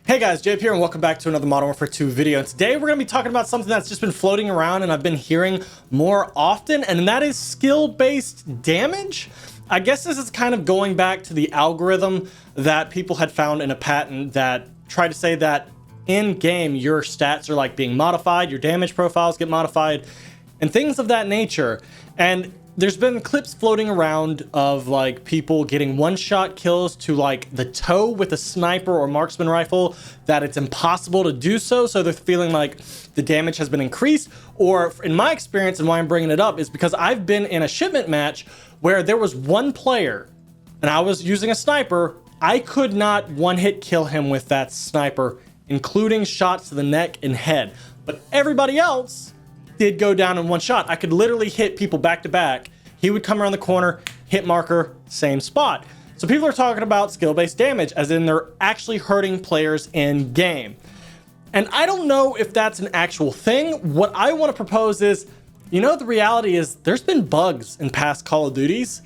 Hey guys, JHub here and welcome back to another Modern Warfare 2 video. And today we're going to be talking about something that's just been floating around and I've been hearing more often, and that is skill-based damage. I guess this is kind of going back to the algorithm that people had found in a patent that tried to say that in-game your stats are like being modified, your damage profiles get modified, and things of that nature. And there's been clips floating around of like people getting one-shot kills to like the toe with a sniper or marksman rifle, that it's impossible to do so. So they're feeling like the damage has been increased. Or in my experience, and why I'm bringing it up is because I've been in a shipment match where there was one player and I was using a sniper. I could not one-hit kill him with that sniper, including shots to the neck and head. But everybody else did go down in one shot. I could literally hit people back to back. He would come around the corner, hit marker, same spot. So people are talking about skill-based damage as in they're actually hurting players in game. And I don't know if that's an actual thing. What I want to propose is, you know, the reality is there's been bugs in past Call of Duties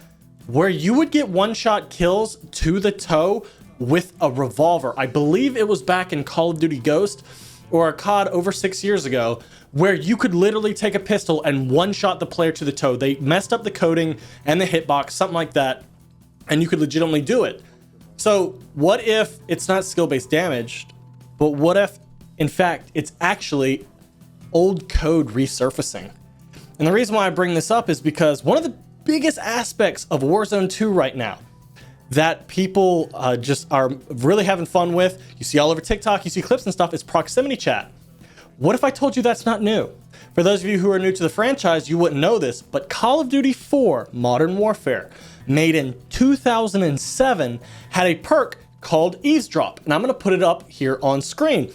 where you would get one-shot kills to the toe with a revolver. I believe it was back in Call of Duty Ghost or a COD over 6 years ago, where you could literally take a pistol and one-shot the player to the toe. They messed up the coding and the hitbox, something like that, and you could legitimately do it. So what if it's not skill-based damage, but what if, in fact, it's actually old code resurfacing? And the reason why I bring this up is because one of the biggest aspects of Warzone 2 right now that people just are really having fun with, you see all over TikTok, you see clips and stuff, is proximity chat. What if I told you that's not new? For those of you who are new to the franchise, you wouldn't know this, but Call of Duty 4 Modern Warfare, made in 2007, had a perk called Eavesdrop, and I'm going to put it up here on screen.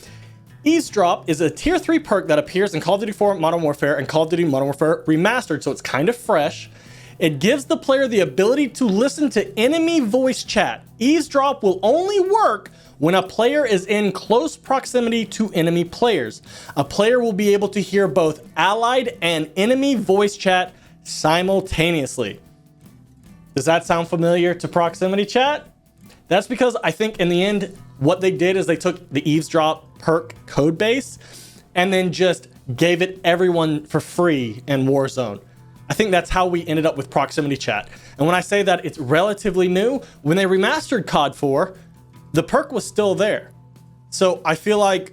Eavesdrop is a tier 3 perk that appears in Call of Duty 4 Modern Warfare and Call of Duty Modern Warfare Remastered, so it's kind of fresh. It gives the player the ability to listen to enemy voice chat. Eavesdrop will only work when a player is in close proximity to enemy players. A player will be able to hear both allied and enemy voice chat simultaneously. Does that sound familiar to proximity chat? That's because I think in the end, what they did is they took the Eavesdrop perk code base and then just gave it everyone for free in Warzone. I think that's how we ended up with proximity chat. And when I say that it's relatively new, when they remastered COD 4, the perk was still there. So I feel like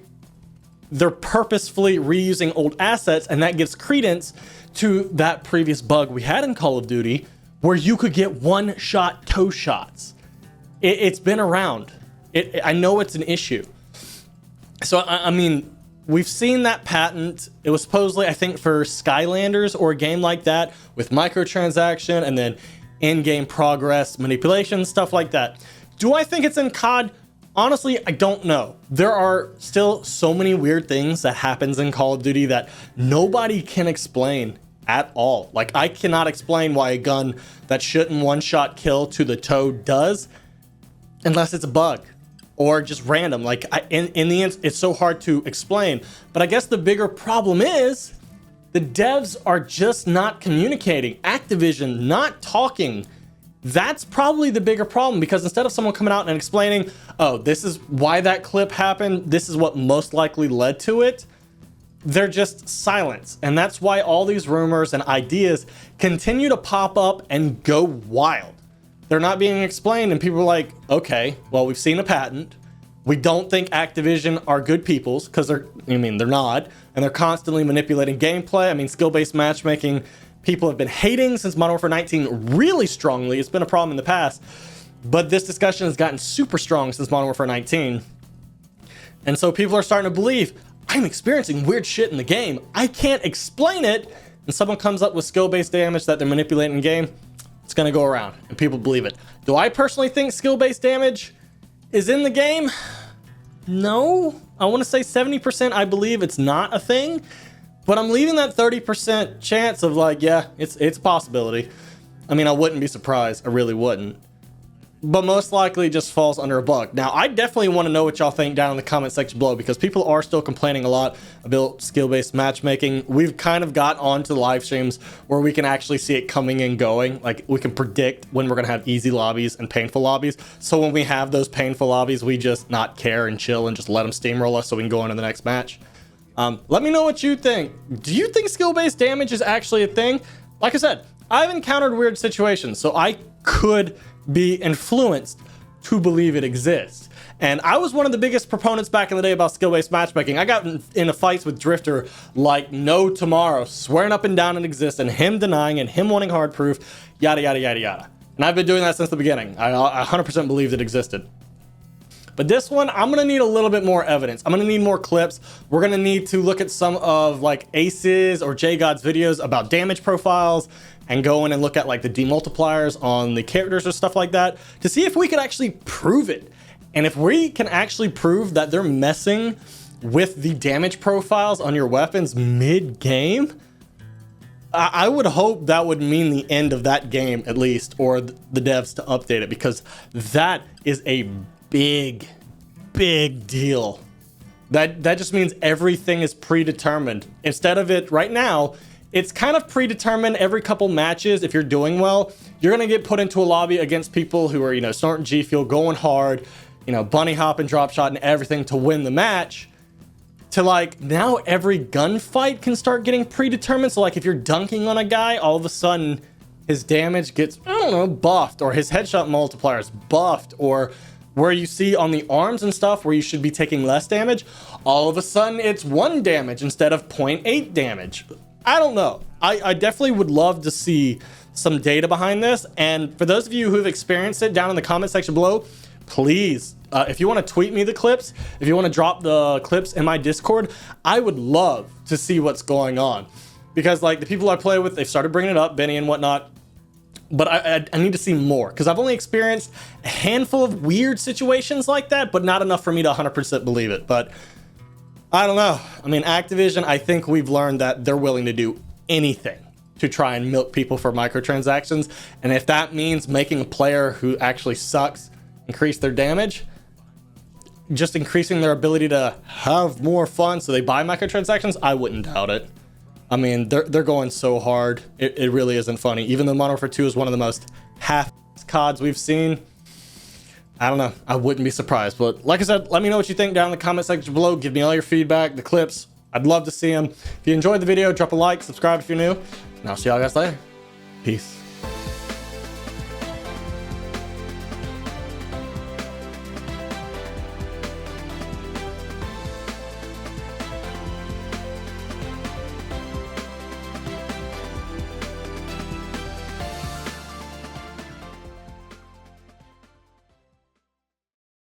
they're purposefully reusing old assets, and that gives credence to that previous bug we had in Call of Duty where you could get one-shot toe shots. It's been around. I know it's an issue. So, I mean, we've seen that patent. It was supposedly, I think, for Skylanders or a game like that with microtransaction and then in-game progress, manipulation, stuff like that. Do I think it's in COD? Honestly, I don't know. There are still so many weird things that happens in Call of Duty that nobody can explain at all. Like, I cannot explain why a gun that shouldn't one-shot kill to the toe does, unless it's a bug or just random. Like, in the end, it's so hard to explain. But I guess the bigger problem is the devs are just not communicating. Activision not talking. That's probably the bigger problem, because instead of someone coming out and explaining, oh, this is why that clip happened, this is what most likely led to it, they're just silent. And that's why all these rumors and ideas continue to pop up and go wild. They're not being explained, and people are like, okay, well, we've seen a patent. We don't think Activision are good peoples, because they're not, and they're constantly manipulating gameplay. I mean, skill-based matchmaking, people have been hating since Modern Warfare 19 really strongly. It's been a problem in the past, but this discussion has gotten super strong since Modern Warfare 19. And so people are starting to believe, I'm experiencing weird shit in the game. I can't explain it. And someone comes up with skill-based damage that they're manipulating in game, it's going to go around and people believe it. Do I personally think skill-based damage is in the game? No. I want to say 70% I believe it's not a thing. But I'm leaving that 30% chance of like, yeah, it's a possibility. I mean, I wouldn't be surprised. I really wouldn't. but most likely just falls under a bug. Now, I definitely want to know what y'all think down in the comment section below, because people are still complaining a lot about skill-based matchmaking. We've kind of got onto the live streams where we can actually see it coming and going. Like, we can predict when we're going to have easy lobbies and painful lobbies. So when we have those painful lobbies, we just not care and chill and just let them steamroll us so we can go on to the next match. Let me know what you think. Do you think skill-based damage is actually a thing? Like I said, I've encountered weird situations, so I could be influenced to believe it exists. And I was one of the biggest proponents back in the day about skill-based matchmaking. I got in a fights with Drifter like no tomorrow, swearing up and down it exists, and him denying and him wanting hard proof, yada, yada, yada, yada. And I've been doing that since the beginning. I 100% believed it existed. But this one, I'm gonna need a little bit more evidence. I'm gonna need more clips. We're gonna need to look at some of like Ace's or JGod's videos about damage profiles and go in and look at like the demultipliers on the characters or stuff like that to see if we could actually prove it. And if we can actually prove that they're messing with the damage profiles on your weapons mid-game, I would hope that would mean the end of that game at least, or the devs to update it, because that is a big deal. That just means everything is predetermined. Instead of it right now, it's kind of predetermined every couple matches. If you're doing well, you're gonna get put into a lobby against people who are, you know, snorting G Fuel, going hard, you know, bunny hopping, drop shot and everything to win the match. To like, now every gunfight can start getting predetermined. So like if you're dunking on a guy, all of a sudden his damage gets, I don't know, buffed, or his headshot multiplier is buffed, or where you see on the arms and stuff where you should be taking less damage, all of a sudden it's 1 damage instead of 0.8 damage. I don't know. I definitely would love to see some data behind this. And for those of you who have experienced it, down in the comment section below, please, if you want to tweet me the clips, if you want to drop the clips in my Discord, I would love to see what's going on. Because like the people I play with, they've started bringing it up, Benny and whatnot. But I need to see more, because I've only experienced a handful of weird situations like that, but not enough for me to 100% believe it. But I don't know. I mean, Activision, I think we've learned that they're willing to do anything to try and milk people for microtransactions. And if that means making a player who actually sucks increase their damage, just increasing their ability to have more fun so they buy microtransactions, I wouldn't doubt it. I mean, they're going so hard. It really isn't funny. Even though Modern Warfare 2 is one of the most half CODs we've seen, I don't know. I wouldn't be surprised. But like I said, let me know what you think down in the comment section below. Give me all your feedback, the clips. I'd love to see them. If you enjoyed the video, drop a like, subscribe if you're new, and I'll see y'all guys later. Peace.